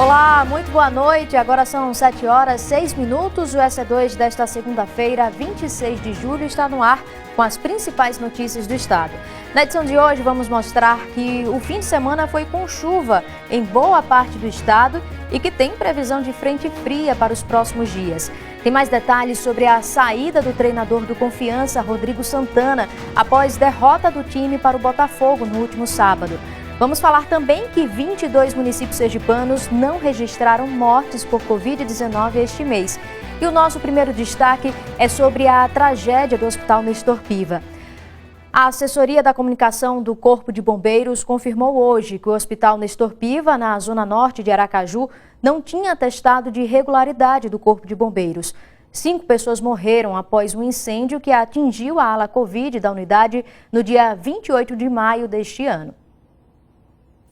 Olá, muito boa noite. Agora são 7h06. O SE2 desta segunda-feira, 26 de julho, está no ar com as principais notícias do estado. Na edição de hoje, vamos mostrar que o fim de semana foi com chuva em boa parte do estado e que tem previsão de frente fria para os próximos dias. Tem mais detalhes sobre a saída do treinador do Confiança, Rodrigo Santana, após derrota do time para o Botafogo no último sábado. Vamos falar também que 22 municípios sergipanos não registraram mortes por Covid-19 este mês. E o nosso primeiro destaque é sobre a tragédia do Hospital Nestor Piva. A assessoria da comunicação do Corpo de Bombeiros confirmou hoje que o Hospital Nestor Piva, na zona norte de Aracaju, não tinha atestado de irregularidade do Corpo de Bombeiros. 5 pessoas morreram após um incêndio que atingiu a ala Covid da unidade no dia 28 de maio deste ano.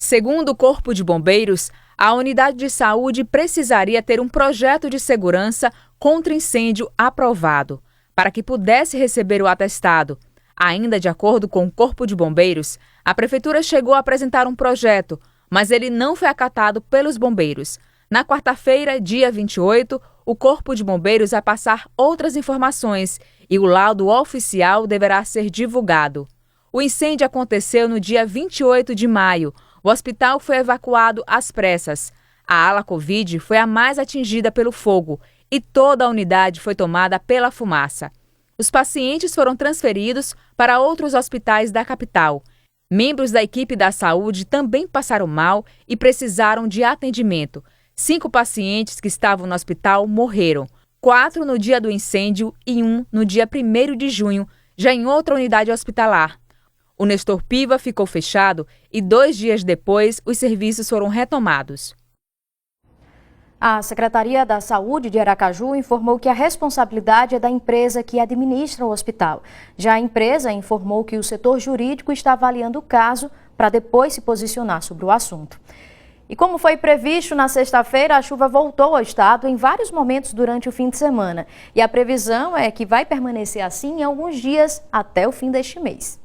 Segundo o Corpo de Bombeiros, a unidade de saúde precisaria ter um projeto de segurança contra incêndio aprovado, para que pudesse receber o atestado. Ainda de acordo com o Corpo de Bombeiros, a Prefeitura chegou a apresentar um projeto, mas ele não foi acatado pelos bombeiros. Na quarta-feira, dia 28, o Corpo de Bombeiros vai passar outras informações e o laudo oficial deverá ser divulgado. O incêndio aconteceu no dia 28 de maio. O hospital foi evacuado às pressas. A ala Covid foi a mais atingida pelo fogo e toda a unidade foi tomada pela fumaça. Os pacientes foram transferidos para outros hospitais da capital. Membros da equipe da saúde também passaram mal e precisaram de atendimento. 5 pacientes que estavam no hospital morreram. 4 no dia do incêndio e 1 no dia 1º de junho, já em outra unidade hospitalar. O Nestor Piva ficou fechado e 2 dias depois os serviços foram retomados. A Secretaria da Saúde de Aracaju informou que a responsabilidade é da empresa que administra o hospital. Já a empresa informou que o setor jurídico está avaliando o caso para depois se posicionar sobre o assunto. E como foi previsto na sexta-feira, a chuva voltou ao estado em vários momentos durante o fim de semana. E a previsão é que vai permanecer assim em alguns dias até o fim deste mês.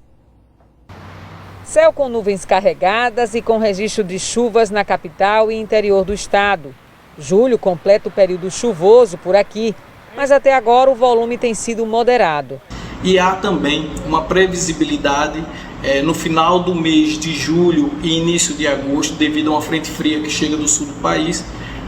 Céu com nuvens carregadas e com registro de chuvas na capital e interior do estado. Julho completa o período chuvoso por aqui, mas até agora o volume tem sido moderado. E há também uma previsibilidade no final do mês de julho e início de agosto, devido a uma frente fria que chega do sul do país,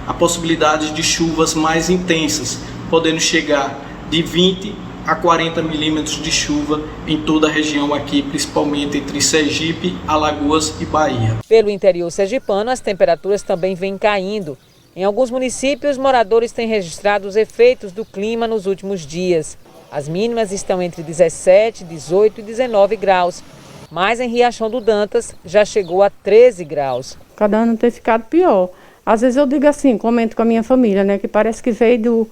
a possibilidade de chuvas mais intensas, podendo chegar de 20 a 40 milímetros de chuva em toda a região aqui, principalmente entre Sergipe, Alagoas e Bahia. Pelo interior sergipano, as temperaturas também vêm caindo. Em alguns municípios, moradores têm registrado os efeitos do clima nos últimos dias. As mínimas estão entre 17, 18 e 19 graus. Mas em Riachão do Dantas já chegou a 13 graus. Cada ano tem ficado pior. Às vezes eu digo assim, comento com a minha família, né, que parece que veio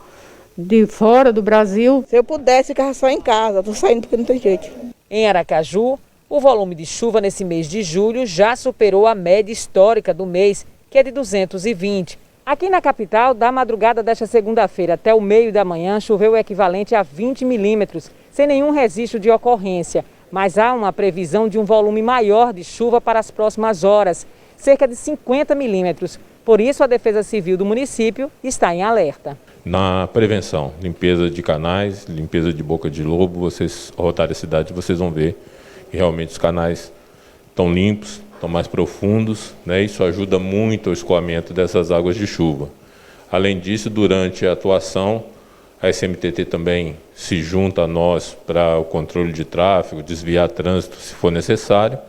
de fora do Brasil. Se eu pudesse, ficava só em casa. Estou saindo porque não tem jeito. Em Aracaju, o volume de chuva nesse mês de julho já superou a média histórica do mês, que é de 220. Aqui na capital, da madrugada desta segunda-feira até o meio da manhã, choveu o equivalente a 20 milímetros, sem nenhum registro de ocorrência. Mas há uma previsão de um volume maior de chuva para as próximas horas, cerca de 50 milímetros. Por isso, a Defesa Civil do município está em alerta. Na prevenção, limpeza de canais, limpeza de boca de lobo, vocês rotarem a cidade, vocês vão ver que realmente os canais estão limpos, estão mais profundos, né? Isso ajuda muito ao escoamento dessas águas de chuva. Além disso, durante a atuação, a SMTT também se junta a nós para o controle de tráfego, desviar trânsito se for necessário,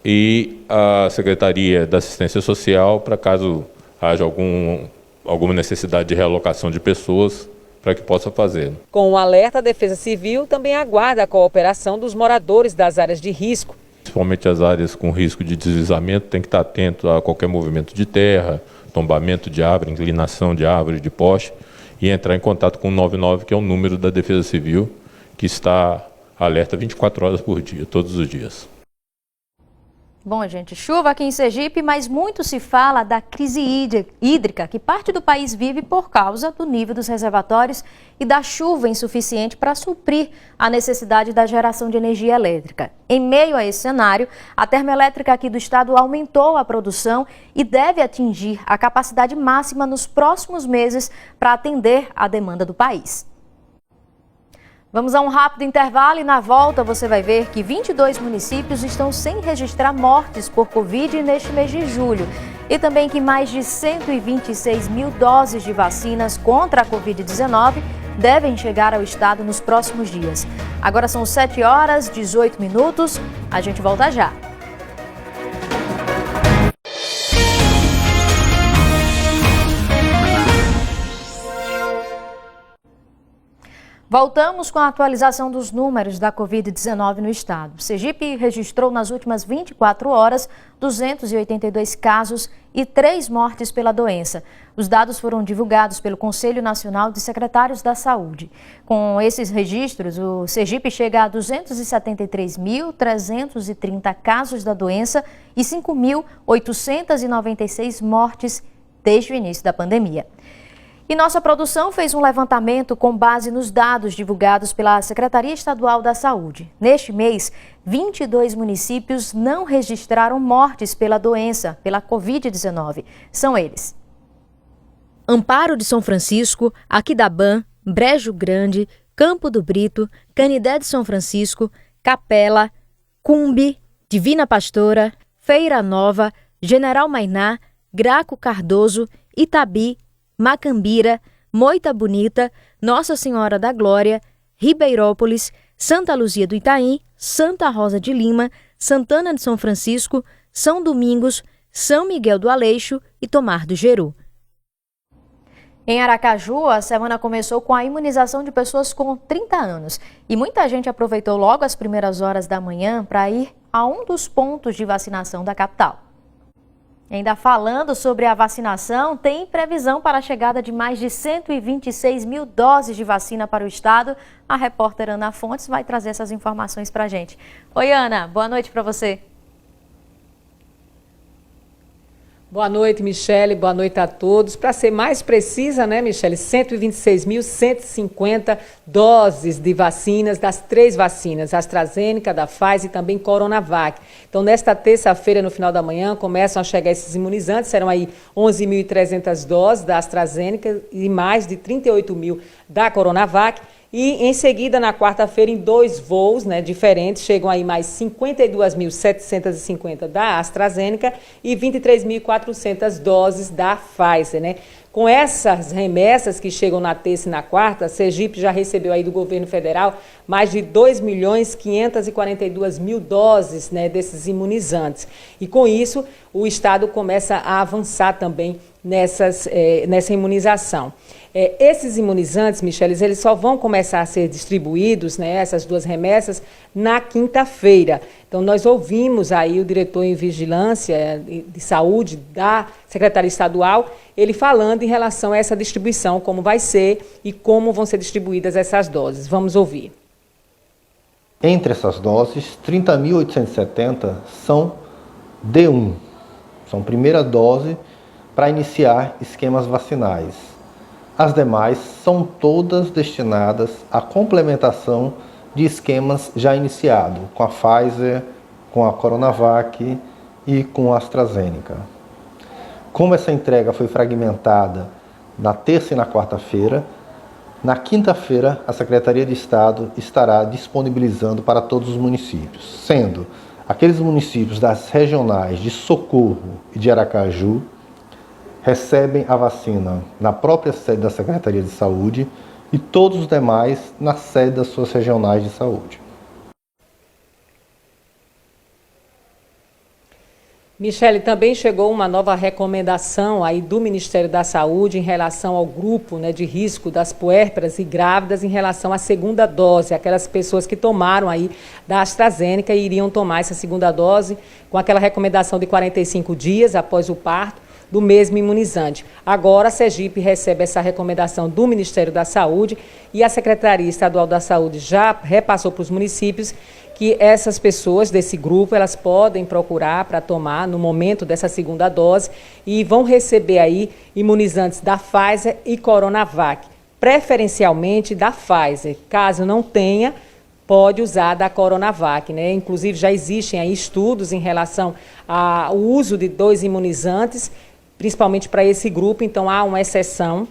e a Secretaria da Assistência Social, para caso haja alguma necessidade de realocação de pessoas, para que possa fazer. Com o alerta, a Defesa Civil também aguarda a cooperação dos moradores das áreas de risco. Principalmente as áreas com risco de deslizamento, tem que estar atento a qualquer movimento de terra, tombamento de árvore, inclinação de árvore, de poste, e entrar em contato com o 99, que é o número da Defesa Civil, que está alerta 24 horas por dia, todos os dias. Bom, gente, chuva aqui em Sergipe, mas muito se fala da crise hídrica que parte do país vive por causa do nível dos reservatórios e da chuva insuficiente para suprir a necessidade da geração de energia elétrica. Em meio a esse cenário, a termoelétrica aqui do estado aumentou a produção e deve atingir a capacidade máxima nos próximos meses para atender à demanda do país. Vamos a um rápido intervalo e na volta você vai ver que 22 municípios estão sem registrar mortes por Covid neste mês de julho. E também que mais de 126 mil doses de vacinas contra a Covid-19 devem chegar ao estado nos próximos dias. Agora são 7h18. A gente volta já. Voltamos com a atualização dos números da Covid-19 no estado. Sergipe registrou nas últimas 24 horas 282 casos e 3 mortes pela doença. Os dados foram divulgados pelo Conselho Nacional de Secretários da Saúde. Com esses registros, o Sergipe chega a 273.330 casos da doença e 5.896 mortes desde o início da pandemia. E nossa produção fez um levantamento com base nos dados divulgados pela Secretaria Estadual da Saúde. Neste mês, 22 municípios não registraram mortes pela doença, pela Covid-19. São eles: Amparo de São Francisco, Aquidabã, Brejo Grande, Campo do Brito, Canidé de São Francisco, Capela, Cumbi, Divina Pastora, Feira Nova, General Mainá, Graco Cardoso, Itabi, Macambira, Moita Bonita, Nossa Senhora da Glória, Ribeirópolis, Santa Luzia do Itaim, Santa Rosa de Lima, Santana de São Francisco, São Domingos, São Miguel do Aleixo e Tomar do Jeru. Em Aracaju, a semana começou com a imunização de pessoas com 30 anos. E muita gente aproveitou logo as primeiras horas da manhã para ir a um dos pontos de vacinação da capital. Ainda falando sobre a vacinação, tem previsão para a chegada de mais de 126 mil doses de vacina para o estado. A repórter Ana Fontes vai trazer essas informações para a gente. Oi, Ana, boa noite para você. Boa noite, Michele. Boa noite a todos. Para ser mais precisa, né, Michele, 126.150 doses de vacinas, das 3 vacinas, AstraZeneca, da Pfizer e também Coronavac. Então, nesta terça-feira, no final da manhã, começam a chegar esses imunizantes. Serão aí 11.300 doses da AstraZeneca e mais de 38 mil da Coronavac. E em seguida, na quarta-feira, em 2 voos, né, diferentes, chegam aí mais 52.750 da AstraZeneca e 23.400 doses da Pfizer, né? Com essas remessas que chegam na terça e na quarta, Sergipe já recebeu aí do governo federal mais de 2.542.000 doses, né, desses imunizantes. E com isso, o estado começa a avançar também nessa imunização. Esses imunizantes, Michele, eles só vão começar a ser distribuídos, né, essas 2 remessas, na quinta-feira. Então, nós ouvimos aí o diretor em Vigilância de Saúde da Secretaria Estadual, ele falando em relação a essa distribuição, como vai ser e como vão ser distribuídas essas doses. Vamos ouvir. Entre essas doses, 30.870 são D1, são primeira dose para iniciar esquemas vacinais. As demais são todas destinadas à complementação de esquemas já iniciados, com a Pfizer, com a Coronavac e com a AstraZeneca. Como essa entrega foi fragmentada na terça e na quarta-feira, na quinta-feira a Secretaria de Estado estará disponibilizando para todos os municípios, sendo aqueles municípios das regionais de Socorro e de Aracaju recebem a vacina na própria sede da Secretaria de Saúde e todos os demais na sede das suas regionais de saúde. Michele, também chegou uma nova recomendação aí do Ministério da Saúde em relação ao grupo, né, de risco das puérperas e grávidas em relação à segunda dose, aquelas pessoas que tomaram aí da AstraZeneca e iriam tomar essa segunda dose com aquela recomendação de 45 dias após o parto, do mesmo imunizante. Agora, a Sergipe recebe essa recomendação do Ministério da Saúde e a Secretaria Estadual da Saúde já repassou para os municípios que essas pessoas desse grupo, elas podem procurar para tomar no momento dessa segunda dose e vão receber aí imunizantes da Pfizer e Coronavac, preferencialmente da Pfizer. Caso não tenha, pode usar da Coronavac, né? Inclusive já existem aí estudos em relação ao uso de 2 imunizantes, principalmente para esse grupo, então há uma exceção,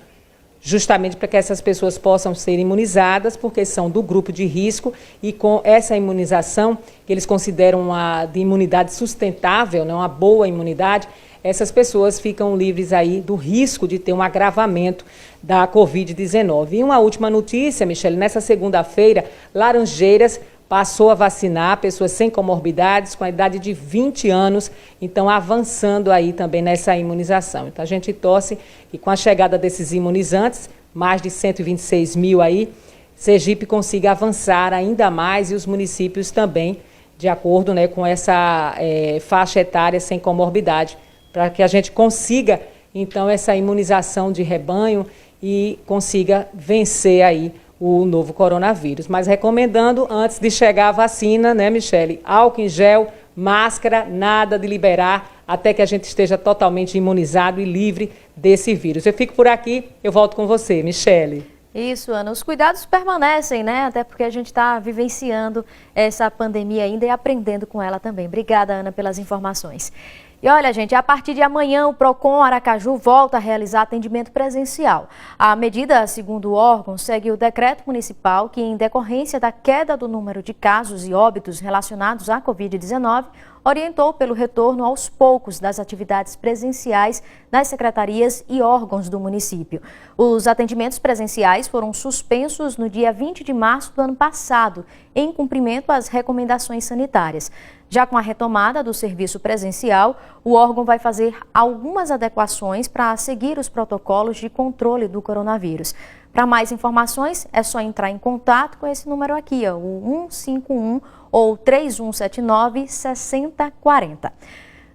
justamente para que essas pessoas possam ser imunizadas, porque são do grupo de risco e com essa imunização, que eles consideram uma de imunidade sustentável, né, uma boa imunidade, essas pessoas ficam livres aí do risco de ter um agravamento da Covid-19. E uma última notícia, Michele, nessa segunda-feira, Laranjeiras passou a vacinar pessoas sem comorbidades com a idade de 20 anos, então avançando aí também nessa imunização. Então a gente torce que com a chegada desses imunizantes, mais de 126 mil aí, Sergipe consiga avançar ainda mais e os municípios também, de acordo, né, com essa faixa etária sem comorbidade, para que a gente consiga então essa imunização de rebanho e consiga vencer aí o novo coronavírus. Mas recomendando, antes de chegar a vacina, né, Michele, álcool em gel, máscara, nada de liberar até que a gente esteja totalmente imunizado e livre desse vírus. Eu fico por aqui, eu volto com você, Michele. Isso, Ana. Os cuidados permanecem, né? Até porque a gente está vivenciando essa pandemia ainda e aprendendo com ela também. Obrigada, Ana, pelas informações. E olha, gente, a partir de amanhã o PROCON Aracaju volta a realizar atendimento presencial. A medida, segundo o órgão, segue o decreto municipal que, em decorrência da queda do número de casos e óbitos relacionados à Covid-19, orientou pelo retorno aos poucos das atividades presenciais nas secretarias e órgãos do município. Os atendimentos presenciais foram suspensos no dia 20 de março do ano passado, em cumprimento às recomendações sanitárias. Já com a retomada do serviço presencial, o órgão vai fazer algumas adequações para seguir os protocolos de controle do coronavírus. Para mais informações, é só entrar em contato com esse número aqui, ó, o 151 ou 3179-6040.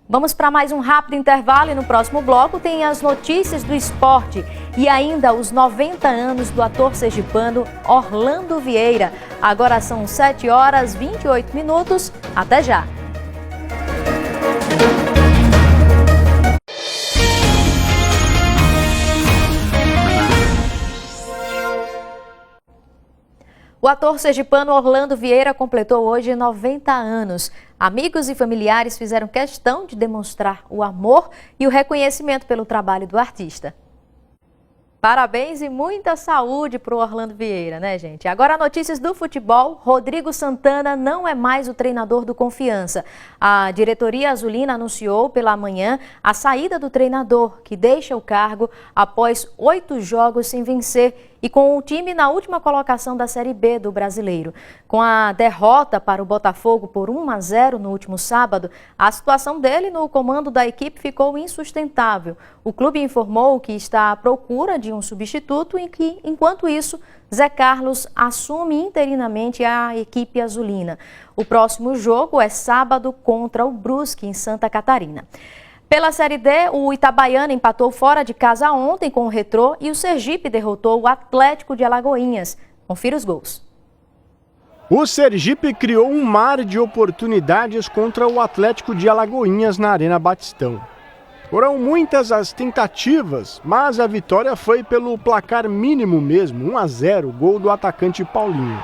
Vamos para mais um rápido intervalo e no próximo bloco tem as notícias do esporte e ainda os 90 anos do ator sergipano Orlando Vieira. Agora são 7h28. Até já! O ator sergipano Orlando Vieira completou hoje 90 anos. Amigos e familiares fizeram questão de demonstrar o amor e o reconhecimento pelo trabalho do artista. Parabéns e muita saúde para o Orlando Vieira, né, gente? Agora, notícias do futebol. Rodrigo Santana não é mais o treinador do Confiança. A diretoria azulina anunciou pela manhã a saída do treinador, que deixa o cargo após 8 jogos sem vencer e com o time na última colocação da Série B do Brasileiro. Com a derrota para o Botafogo por 1-0 no último sábado, a situação dele no comando da equipe ficou insustentável. O clube informou que está à procura de um substituto e que, enquanto isso, Zé Carlos assume interinamente a equipe azulina. O próximo jogo é sábado contra o Brusque, em Santa Catarina. Pela Série D, o Itabaiana empatou fora de casa ontem com o Retrô e o Sergipe derrotou o Atlético de Alagoinhas. Confira os gols. O Sergipe criou um mar de oportunidades contra o Atlético de Alagoinhas na Arena Batistão. Foram muitas as tentativas, mas a vitória foi pelo placar mínimo mesmo, 1-0, gol do atacante Paulinho.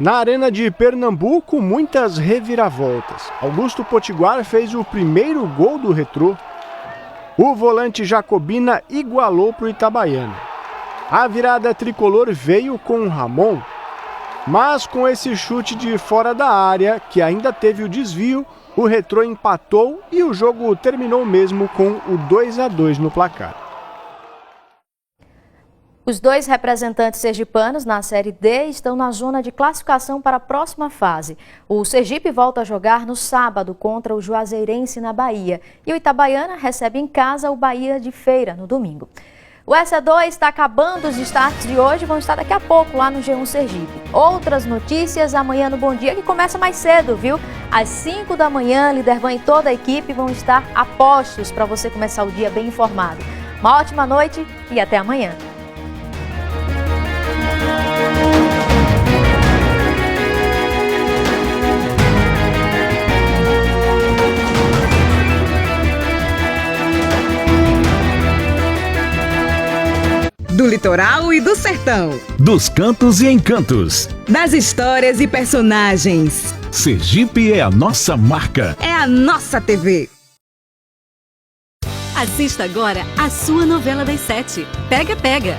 Na Arena de Pernambuco, muitas reviravoltas. Augusto Potiguar fez o primeiro gol do Retrô. O volante Jacobina igualou para o Itabaiana. A virada tricolor veio com Ramon, mas com esse chute de fora da área, que ainda teve o desvio, o Retrô empatou e o jogo terminou mesmo com o 2-2 no placar. Os dois representantes sergipanos na Série D estão na zona de classificação para a próxima fase. O Sergipe volta a jogar no sábado contra o Juazeirense na Bahia e o Itabaiana recebe em casa o Bahia de Feira no domingo. O SE2 está acabando, os destaques de hoje vão estar daqui a pouco lá no G1 Sergipe. Outras notícias amanhã no Bom Dia, que começa mais cedo, viu? Às 5 da manhã, Lidervan e toda a equipe vão estar a postos para você começar o dia bem informado. Uma ótima noite e até amanhã. Do litoral e do sertão. Dos cantos e encantos. Das histórias e personagens. Sergipe é a nossa marca. É a nossa TV. Assista agora a sua novela das 7. Pega, pega.